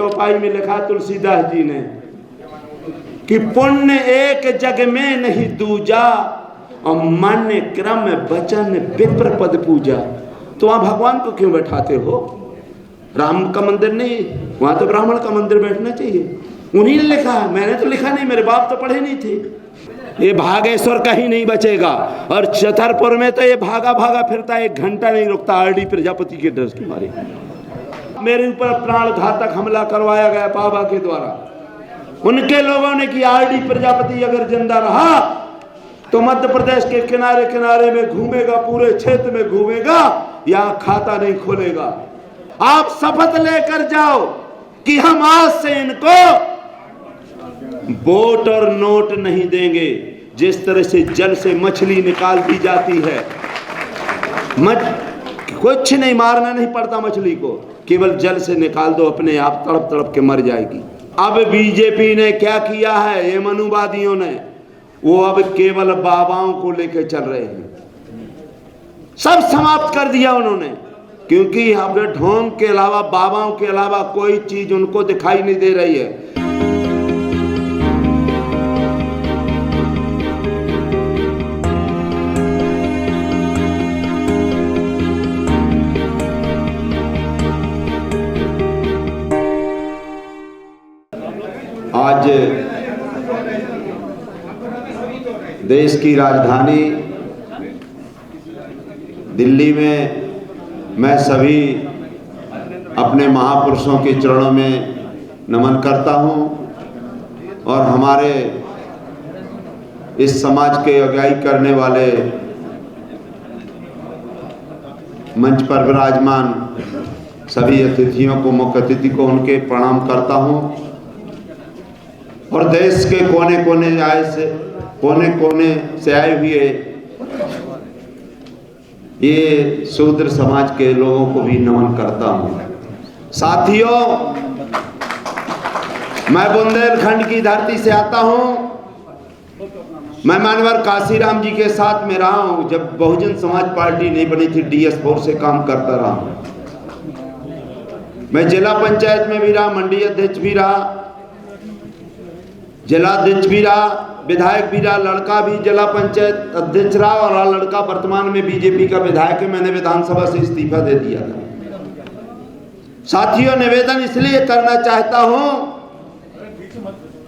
चौपाई में लिखा तुलसीदास जी ने कि पुण्य एक जग में नहीं दूजा और मन क्रम वचन विप्र पद पूजा। तो वहां भगवान को क्यों बैठाते हो? राम का मंदिर नहीं, वहां तो ब्राह्मण का मंदिर बैठना चाहिए। उन्हीं ने लिखा है, मैंने तो लिखा नहीं, मेरे बाप तो पढ़े नहीं थे। ये भागेश्वर कहीं नहीं बचेगा। और छतरपुर में तो ये भागा भागा फिरता, 1 घंटा नहीं रुकता आरडी प्रजापति के डर के मारे। मेरे ऊपर प्राण घातक हमला करवाया गया बाबा के द्वारा। उनके लोगों ने कि आरडी प्रजापति अगर जिंदा रहा तो मध्य प्रदेश के किनारे किनारे में घूमेगा, पूरे क्षेत्र में घूमेगा, यहां खाता नहीं खोलेगा। आप शपथ लेकर जाओ कि हम आज से इनको वोट और नोट नहीं देंगे। जिस तरह से जल से मछली निकाल दी जाती है, कुछ नहीं, मारना नहीं पड़ता मछली को, केवल जल से निकाल दो, अपने आप तड़प तड़प के मर जाएगी। अब बीजेपी ने क्या किया है, ये मनुवादियों ने, वो अब केवल बाबाओं को लेकर चल रहे हैं। सब समाप्त कर दिया उन्होंने, क्योंकि अब ढोंग के अलावा, बाबाओं के अलावा कोई चीज उनको दिखाई नहीं दे रही है। आज देश की राजधानी दिल्ली में मैं सभी अपने महापुरुषों के चरणों में नमन करता हूं और हमारे इस समाज के अगुवाई करने वाले मंच पर विराजमान सभी अतिथियों को, मुख्य अतिथि को, उनके प्रणाम करता हूं और देश के कोने कोने से आए हुए ये शूद्र समाज के लोगों को भी नमन करता हूं। साथियों, मैं बुंदेलखंड की धरती से आता हूं। मैं मानवर काशीराम जी के साथ में रहा हूं जब बहुजन समाज पार्टी नहीं बनी थी, DS4 से काम करता रहा हूं। मैं जिला पंचायत में भी रहा, मंडी अध्यक्ष भी रहा, जिला अध्यक्ष भी रहा, विधायक भी रहा, लड़का भी जिला पंचायत अध्यक्ष रहा और लड़का वर्तमान में बीजेपी का विधायक है। मैंने विधानसभा से इस्तीफा दे दिया था। साथियों, निवेदन इसलिए करना चाहता हूं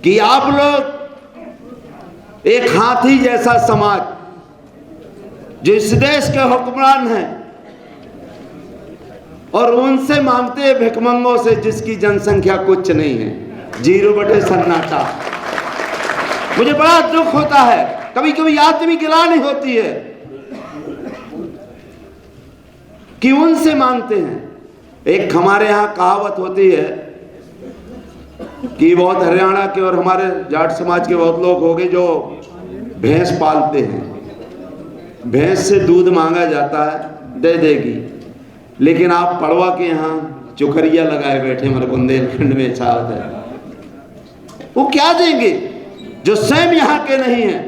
कि आप लोग एक हाथी जैसा समाज जो इस देश के हुक्मरान हैं और उनसे मांगते हैं भिखमंगों से जिसकी जनसंख्या कुछ नहीं है, 0 सन्नाटा। मुझे बड़ा दुख होता है, कभी कभी आदमी गिलानी होती है कि उनसे मांगते हैं। एक हमारे यहाँ कहावत होती है कि बहुत हरियाणा के और हमारे जाट समाज के बहुत लोग हो गए जो भैंस पालते हैं। भैंस से दूध मांगा जाता है, दे देगी, लेकिन आप पड़वा के यहाँ चुखरिया लगाए बैठे, हमारे बुंदेलखंड में चाहत है, वो क्या देंगे जो स्वयं यहाँ के नहीं हैं।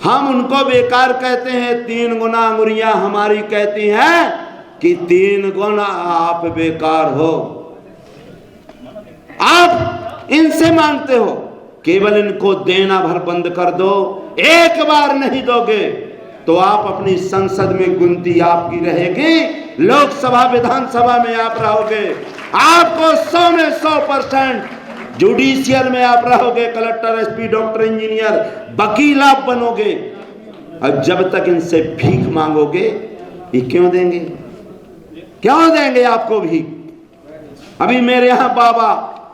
हम उनको बेकार कहते हैं। 3 गुना अंगुरियां हमारी कहती हैं कि 3 गुना आप बेकार हो। आप इनसे मांगते हो, केवल इनको देना भर बंद कर दो। एक बार नहीं दोगे तो आप अपनी संसद में गिनती आपकी रहेगी, लोकसभा विधानसभा में आप रहोगे, आपको 100 में 100%, जुडिशियल में आप रहोगे, कलेक्टर, SP, डॉक्टर, इंजीनियर, वकील आप बनोगे। और जब तक इनसे भीख मांगोगे, ये क्यों देंगे? क्यों देंगे आपको भीख? अभी मेरे यहां बाबा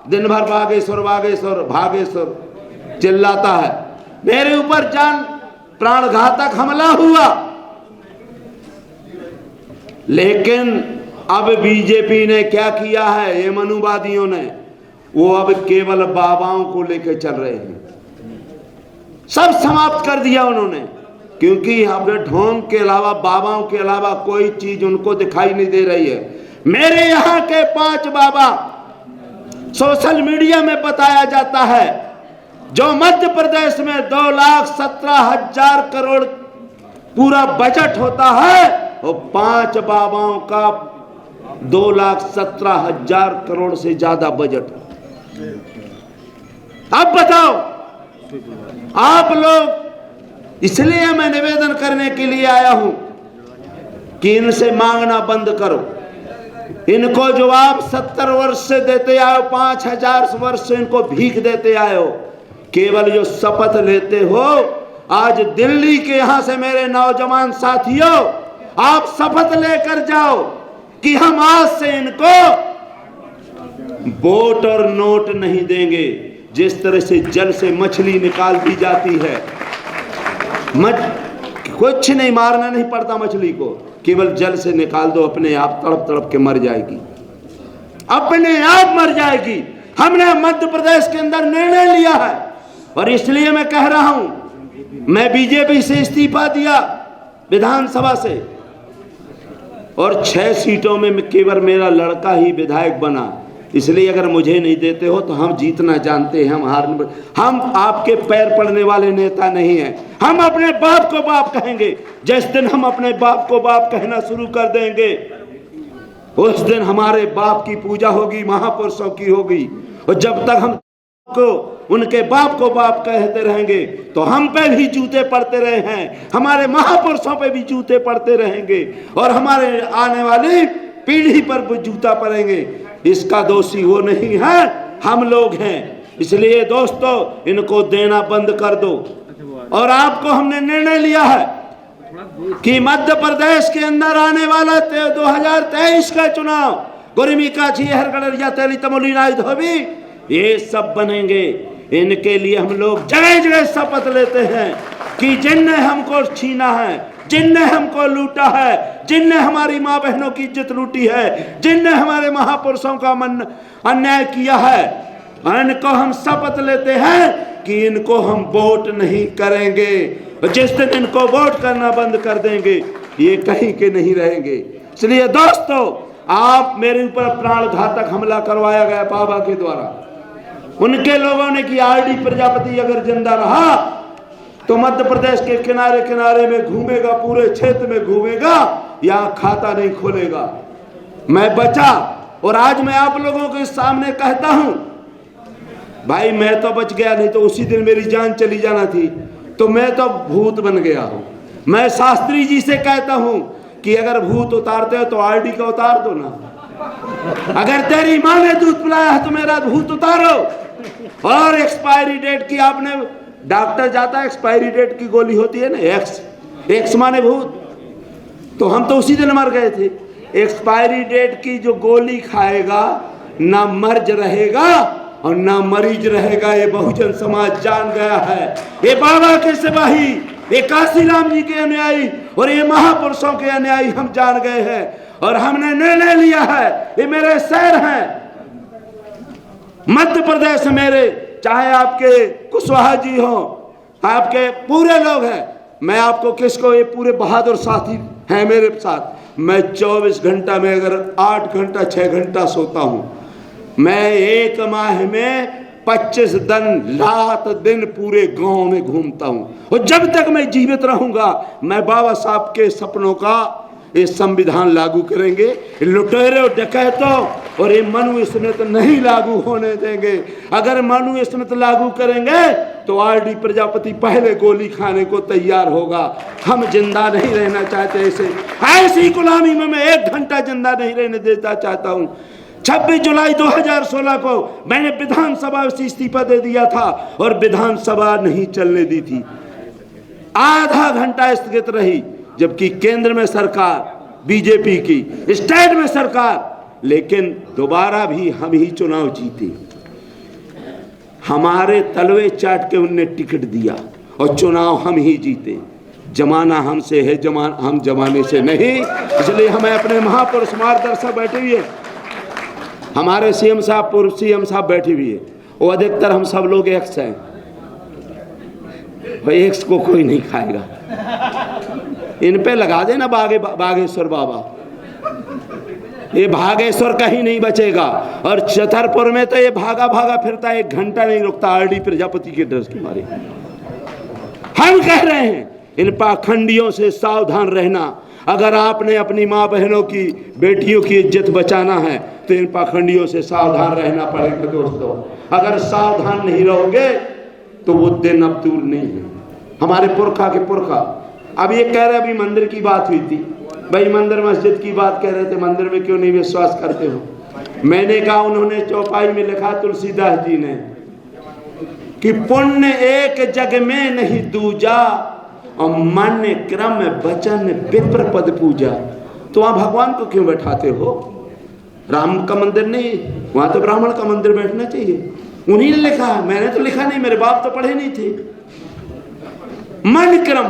दिन भर भागेश्वर भागेश्वर भागेश्वर चिल्लाता है, मेरे ऊपर जान प्राणघातक हमला हुआ, लेकिन अब बीजेपी ने क्या किया है, ये मनुवादियों ने, वो अब केवल बाबाओं को लेकर चल रहे हैं। सब समाप्त कर दिया उन्होंने, क्योंकि अब ढोंग के अलावा, बाबाओं के अलावा कोई चीज उनको दिखाई नहीं दे रही है। मेरे यहाँ के 5 बाबा सोशल मीडिया में बताया जाता है, जो मध्य प्रदेश में 2,17,000 करोड़ पूरा बजट होता है, वो 5 बाबाओं का 2,17,000 करोड़ से ज्यादा बजट। अब बताओ आप लोग, इसलिए मैं निवेदन करने के लिए आया हूं कि इनसे मांगना बंद करो। इनको जो आप 70 वर्ष से देते आए, 5,000 वर्ष से इनको भीख देते आए हो, केवल जो शपथ लेते हो, आज दिल्ली के यहां से मेरे नौजवान साथियों, आप शपथ लेकर जाओ कि हम आज से इनको वोट और नोट नहीं देंगे। जिस तरह से जल से मछली निकाल दी जाती है, कुछ नहीं, मारना नहीं पड़ता मछली को, केवल जल से निकाल दो, अपने आप तड़प तड़प के मर जाएगी, अपने आप मर जाएगी। हमने मध्य प्रदेश के अंदर निर्णय लिया है और इसलिए मैं कह रहा हूं, मैं बीजेपी से इस्तीफा दिया विधानसभा से और 6 सीटों में केवल मेरा लड़का ही विधायक बना। इसलिए अगर मुझे नहीं देते हो तो हम जीतना जानते हैं, हम आपके पैर पड़ने वाले नेता नहीं हैं। हम अपने बाप को बाप कहेंगे। जिस दिन हम अपने बाप को बाप कहना शुरू कर देंगे, उस दिन हमारे बाप की पूजा होगी, महापुरुषों की होगी। और जब तक हम को उनके बाप को बाप कहते रहेंगे तो हम पे भी जूते पड़ते रहे हैं, हमारे महापुरुषों पे भी जूते पड़ते रहेंगे और हमारे आने वाली पीढ़ी पर भी जूता पड़ेंगे। इसका दोषी वो नहीं है, हम लोग हैं। इसलिए दोस्तों, इनको देना बंद कर दो। और आपको हमने निर्णय लिया है कि मध्य प्रदेश के अंदर आने वाला 2023 का चुनाव, गुरमी का हर गड़रिया तेली तमोली नाई धोबी, ये सब बनेंगे। इनके लिए हम लोग जगह जगह शपथ लेते हैं कि जिनने हमको छीना है, जिनने हमको लूटा है, जिनने हमारी माँ बहनों की इज्जत लूटी है, जिनने हमारे महापुरुषों का अन्याय किया है, इनको हम शपथ लेते हैं कि इनको हम वोट नहीं करेंगे। जिस दिन इनको वोट करना बंद कर देंगे, ये कहीं के नहीं रहेंगे। इसलिए दोस्तों, आप मेरे ऊपर प्राण घातक हमला करवाया गया बाबा के द्वारा। उनके लोगों ने कि आरडी प्रजापति अगर जिंदा रहा तो मध्य प्रदेश के किनारे किनारे में घूमेगा, पूरे क्षेत्र में घूमेगा, यहाँ खाता नहीं खोलेगा। मैं बचा और आज मैं आप लोगों के सामने कहता हूं, भाई मैं तो बच गया, नहीं तो उसी दिन मेरी जान चली जाना थी। तो मैं तो भूत बन गया हूं। मैं शास्त्री जी से कहता हूं कि अगर भूत उतारते हो तो आरडी का उतार दो ना। अगर तेरी माँ ने दूध पिलाया है तो मेरा भूत उतारो। और एक्सपायरी डेट की, आपने डॉक्टर जाता है, एक्सपायरी डेट की गोली होती है ना, एक्स माने भूत, तो हम तो उसी दिन मर गए थे। एक्सपायरी डेट की जो गोली खाएगा, ना मर्ज रहेगा और ना मरीज रहेगा। ये बहुजन समाज जान गया है। ये बाबा के सिपाही, ये काशीराम जी के अनुयायी और ये महापुरुषों के अनुयायी हम जान गए हैं और हमने निर्णय लिया है। ये मेरे शहर हैं, मध्य प्रदेश मेरे, चाहे आपके कुशवाहा जी हो, आपके पूरे लोग हैं। मैं आपको किसको, ये पूरे बहादुर साथी हैं मेरे साथ। मैं 24 घंटा में अगर 8 घंटा 6 घंटा सोता हूं। मैं 1 माह में 25 दिन रात दिन पूरे गांव में घूमता हूं और जब तक मैं जीवित रहूंगा, मैं बाबा साहब के सपनों का ये संविधान लागू करेंगे। लुटेरों, डकैतों और ये मनुस्मृति नहीं लागू होने देंगे। अगर मनुस्मृति लागू करेंगे तो आरडी प्रजापति पहले गोली खाने को तैयार होगा। हम जिंदा नहीं रहना चाहते। ऐसी गुलामी में मैं 1 घंटा जिंदा नहीं रहने देता चाहता हूं। 26 जुलाई 2016 को मैंने विधानसभा से इस्तीफा दे दिया था और विधानसभा नहीं चलने दी थी। आधा घंटा स्थगित रही, जबकि केंद्र में सरकार बीजेपी की, स्टेट में सरकार, लेकिन दोबारा भी हम ही चुनाव जीते। हमारे तलवे चाट के उनने टिकट दिया और चुनाव हम ही जीते। जमाना हमसे है, हम जमाने से नहीं। इसलिए हमें अपने महापुरुष मार्गदर्शक बैठे हुए, हमारे सीएम साहब, पूर्व सीएम साहब बैठे हुए है, वो अधिकतर हम सब लोग एक्स हैं। भाई एक्स को कोई नहीं खाएगा। इन पे लगा देना बागेश्वर बाबा, ये भागेश्वर कहीं नहीं बचेगा। और छतरपुर में तो ये भागा भागा फिरता, 1 घंटा नहीं रुकता आरडी प्रजापति के डर के मारे। हम कह रहे हैं इन पाखंडियों से सावधान रहना। अगर आपने अपनी माँ बहनों की, बेटियों की इज्जत बचाना है तो इन पाखंडियों से सावधान रहना पड़ेगा दोस्तों। अगर सावधान नहीं रहोगे तो वो दिन अब दूर नहीं है। हमारे पुरखा के पुरखा, अब ये कह रहे, अभी मंदिर की बात हुई थी भाई, मंदिर मस्जिद की बात कह रहे थे, मंदिर में क्यों नहीं विश्वास करते हो? मैंने कहा, उन्होंने चौपाई में लिखा तुलसीदास जी ने कि पुण्य एक जग में नहीं दूजा, और मन क्रम वचन विप्र पद पूजा। तो वहां भगवान को क्यों बैठाते हो? राम का मंदिर नहीं, वहां तो ब्राह्मण का मंदिर बैठना चाहिए। उन्हीं ने लिखा, मैंने तो लिखा नहीं, मेरे बाप तो पढ़े नहीं थे। मन क्रम,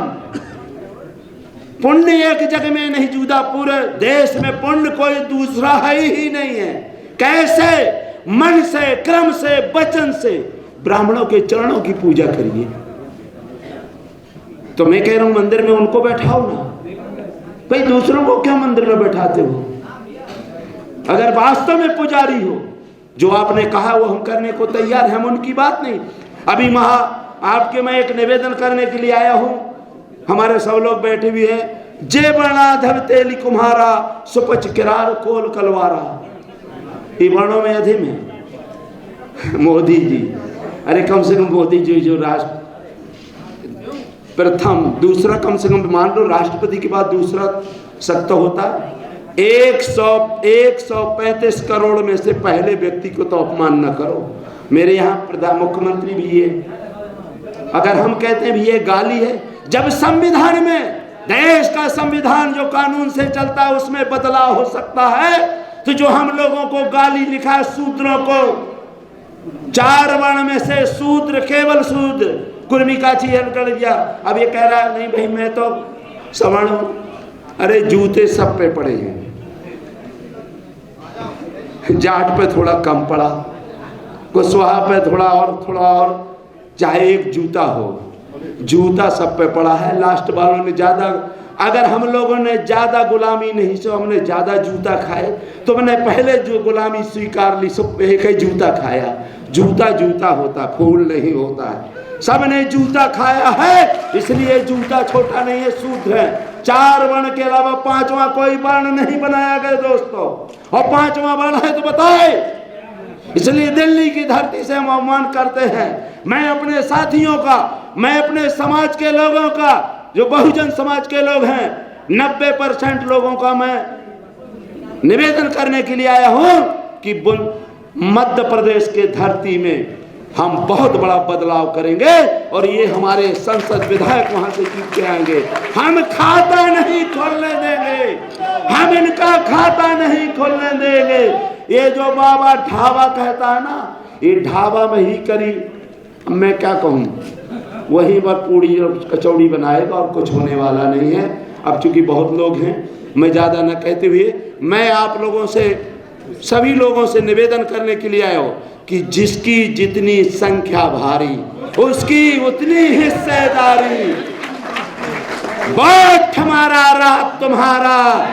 पुण्य एक जग में नहीं जुदा, पूरे देश में पुण्य कोई दूसरा है ही नहीं है। कैसे? मन से, क्रम से, वचन से ब्राह्मणों के चरणों की पूजा करिए। तो मैं कह रहा हूं मंदिर में उनको बैठाओ ना भाई, दूसरों को क्यों मंदिर में बैठाते हो? अगर वास्तव में पुजारी हो, जो आपने कहा वो हम करने को तैयार हैं, हम उनकी बात नहीं। अभी आपके मैं एक निवेदन करने के लिए आया हूं, हमारे सब लोग बैठे भी हैं। जे वर्णाधर तेली कुम्हारा, सुपच किरार कोल कलवारा। ये वर्णों में अधीम है मोदी जी। अरे कम से कम मोदी जी जो राष्ट्र प्रथम, दूसरा कम से कम मान लो राष्ट्रपति के बाद दूसरा सत्ता होता है। 135 करोड़ में से पहले व्यक्ति को तो अपमान न करो। मेरे यहाँ प्रधान मुख्यमंत्री भी है। अगर हम कहते हैं भी ये गाली है, जब संविधान में, देश का संविधान जो कानून से चलता है उसमें बदलाव हो सकता है, तो जो हम लोगों को गाली लिखा है शूद्रों को, 4 वर्ण में से शूद्र, केवल शूद्र, कुर्मी का चीहन कर दिया। अब ये कह रहा है नहीं भाई मैं तो सवर्ण हूं। अरे जूते सब पे पड़े हैं, जाट पे थोड़ा कम पड़ा, कुशवाहा पे थोड़ा और, चाहे एक जूता हो, जूता सब पे पड़ा है। लास्ट वालों ने ज्यादा, अगर हम लोगों ने ज्यादा गुलामी नहीं सो हमने ज्यादा जूता खाए, तो मैंने पहले जो गुलामी स्वीकार ली सब एक ही जूता खाया। जूता जूता होता, फूल नहीं होता है। सबने जूता खाया है, इसलिए जूता छोटा नहीं है, शूद्र है। 4 वर्ण के अलावा 5वां कोई वर्ण नहीं बनाया गया दोस्तों, और 5वां वर्ण है तो बताए। इसलिए दिल्ली की धरती से हम अवमान करते हैं। मैं अपने साथियों का, मैं अपने समाज के लोगों का, जो बहुजन समाज के लोग हैं, 90% लोगों का मैं निवेदन करने के लिए आया हूं कि मध्य प्रदेश के धरती में हम बहुत बड़ा बदलाव करेंगे, और ये हमारे संसद विधायक वहां से जीत के आएंगे। हम खाता नहीं खोलने देंगे, हम इनका खाता नहीं खोलने देंगे। ये जो बाबा ढाबा कहता है ना, ये ढाबा में ही करी, मैं क्या कहूँ, वहीं पर पूड़ी और कचौड़ी बनाएगा और कुछ होने वाला नहीं है। अब चूंकि बहुत लोग हैं, मैं ज्यादा न कहते हुए मैं आप लोगों से, सभी लोगों से निवेदन करने के लिए आया हूं कि जिसकी जितनी संख्या भारी उसकी उतनी हिस्सेदारी। वोट हमारा, रात तुम्हारा।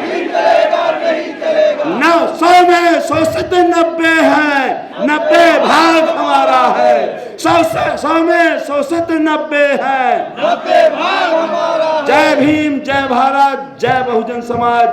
100 में 190 है, 90 भाग हमारा है। 100 में 190 है, 90 भाग हमारा। जय भीम, जय भारत, जय बहुजन समाज।